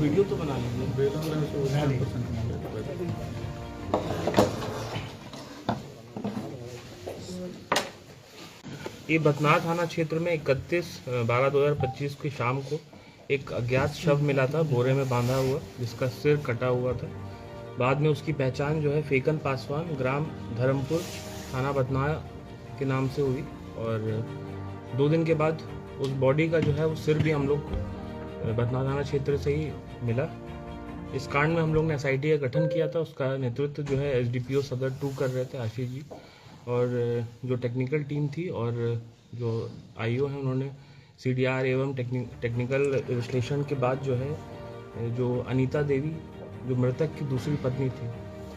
Video तो बना लीजिए। ये बथनार थाना क्षेत्र में 31/12/2025 की शाम को एक अज्ञात शव मिला था, बोरे में बांधा हुआ, जिसका सिर कटा हुआ था। बाद में उसकी पहचान जो है फेकन पासवान, ग्राम धर्मपुर, थाना बथनार के नाम से हुई। और 2 दिन के बाद उस बॉडी का जो है वो सिर भी हम लोग बथनार थाना क्षेत्र से ही मिला। इस कांड में हम लोग ने SIT का गठन किया था। उसका नेतृत्व जो है SDPO सदर 2 कर रहे थे, आशीष जी। और जो टेक्निकल टीम थी और जो IO है, उन्होंने CDR एवं टेक्निकल विश्लेषण के बाद जो है जो अनीता देवी, जो मृतक की दूसरी पत्नी थी,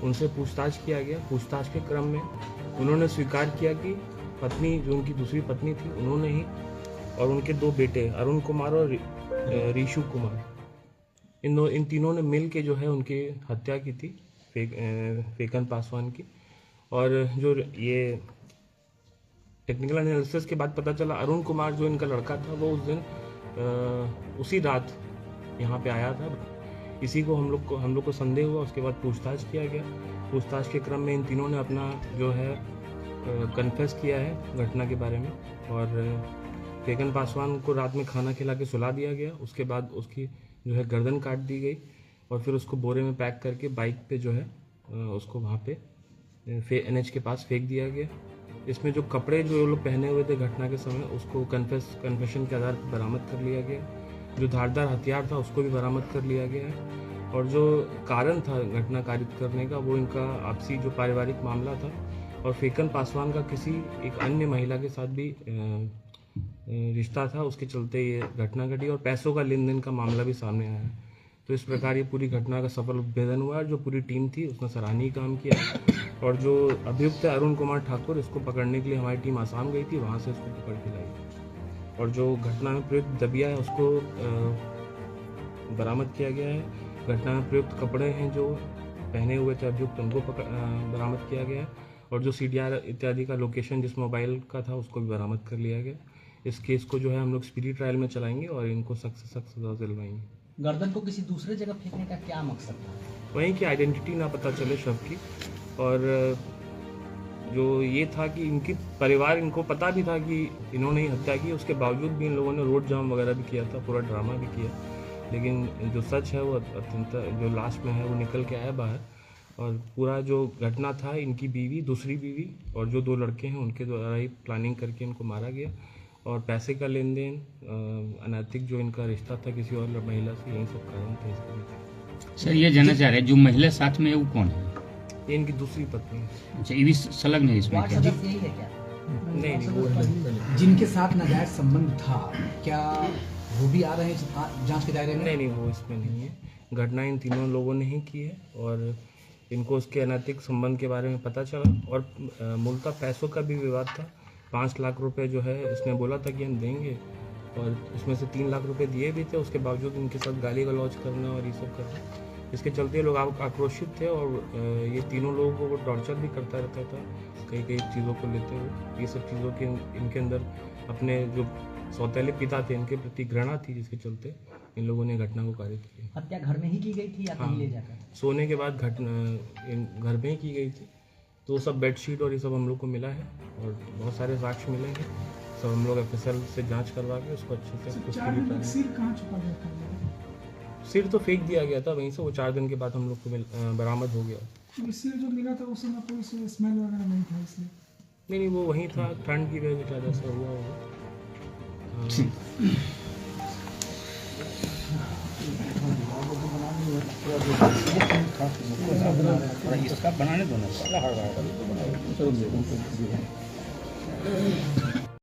उनसे पूछताछ किया गया। पूछताछ के क्रम में उन्होंने स्वीकार किया कि पत्नी, जो उनकी दूसरी पत्नी थी, उन्होंने ही और उनके 2 बेटे अरुण कुमार और ऋषु कुमार, इन तीनों ने मिल के जो है उनकी हत्या की थी, फेकन पासवान की। और जो ये टेक्निकल एनालिसिस के बाद पता चला, अरुण कुमार जो इनका लड़का था, वो उस दिन उसी रात यहाँ पे आया था। इसी को हम लोग को संदेह हुआ। उसके बाद पूछताछ किया गया। पूछताछ के क्रम में इन तीनों ने अपना जो है कन्फेस किया है घटना के बारे में। और फेकन पासवान को रात में खाना खिला के सुला दिया गया। उसके बाद उसकी जो है गर्दन काट दी गई और फिर उसको बोरे में पैक करके बाइक पे जो है उसको वहाँ पे NH के पास फेंक दिया गया। इसमें जो कपड़े जो ये लोग पहने हुए थे घटना के समय, उसको कन्फेशन के आधार पर बरामद कर लिया गया। जो धारदार हथियार था उसको भी बरामद कर लिया गया है। और जो कारण था घटना कारित करने का, वो इनका आपसी जो पारिवारिक मामला था और फेकन पासवान का किसी एक अन्य महिला के साथ भी रिश्ता था, उसके चलते ये घटना घटी और पैसों का लेन देन का मामला भी सामने आया है। तो इस प्रकार ये पूरी घटना का सफल उद्भेदन हुआ और जो पूरी टीम थी उसने सराहनीय काम किया। और जो अभियुक्त है अरुण कुमार ठाकुर, इसको पकड़ने के लिए हमारी टीम आसाम गई थी, वहाँ से इसको पकड़ के लाई। और जो घटना में प्रयुक्त दबिया है उसको बरामद किया गया है। घटना में प्रयुक्त कपड़े हैं जो पहने हुए थे अभियुक्त, उनको बरामद किया गया है। और जो CDR इत्यादि का लोकेशन जिस मोबाइल का था उसको भी बरामद कर लिया गया। इस केस को जो है हम लोग स्पीडी ट्रायल में चलाएंगे और इनको सख्त से सख्त सजा दिलवाएंगे। गर्दन को किसी दूसरे जगह फेंकने का क्या मकसद था? वहीं की आइडेंटिटी ना पता चले शव की। और जो ये था कि इनकी परिवार, इनको पता भी था कि इन्होंने ही हत्या की, उसके बावजूद भी इन लोगों ने रोड जाम वगैरह भी किया था, पूरा ड्रामा भी किया। लेकिन जो सच है वो अत्यंत जो लास्ट में है वो निकल के आया बाहर। और पूरा जो घटना था, इनकी बीवी, दूसरी बीवी और जो 2 लड़के हैं उनके द्वारा ही प्लानिंग करके इनको मारा गया। और पैसे का लेन देन, अनैतिक जो इनका रिश्ता था किसी और महिला से, यही सब कारण थे इसके पीछे। सर, ये जानना चाह रहे हैं जो महिला साथ में है वो कौन है? ये इनकी दूसरी पत्नी है। अच्छा, ये भी संलग्न है इसमें क्या? यही है क्या? नहीं, वो है। जिनके साथ नाजायज संबंध था, क्या वो भी आ रहे हैं जांच के दायरे में? नहीं, वो इसमें नहीं है। घटना इन तीनों लोगों ने ही की है और इनको उसके अनैतिक संबंध के बारे में पता चला। और मूलतः पैसों का भी विवाद था। 5 लाख रुपए जो है इसने बोला था कि हम देंगे और इसमें से 3 लाख रुपए दिए भी थे। उसके बावजूद इनके साथ गाली गलौज करना और ये सब करना, इसके चलते लोग आक्रोशित थे। और ये तीनों लोगों को वो टॉर्चर भी करता रहता था कई चीज़ों को लेते हुए। ये सब चीज़ों के इनके अंदर अपने जो सौतेले पिता थे इनके प्रति घृणा थी, जिसके चलते इन लोगों ने घटना को कारित किया। हत्या घर में ही की गई थी या कहीं ले जाकर? सोने के बाद घटना घर में ही की गई थी। तो सब बेडशीट और ये सब हम लोग को मिला है और बहुत सारे साक्ष्य मिले हैं। सब हम लोग FSL से जांच करवा के उसको अच्छे से सिर तो फेंक दिया गया था वहीं से। वो 4 दिन के बाद हम लोग को बरामद हो गया। सिर जो मिला था उसमें कोई स्मेल वगैरह नहीं था इसलिए? नहीं, वो वहीं था, ठंड की वजह से शायद ऐसा हुआ होगा। इसका बनाने दो ना।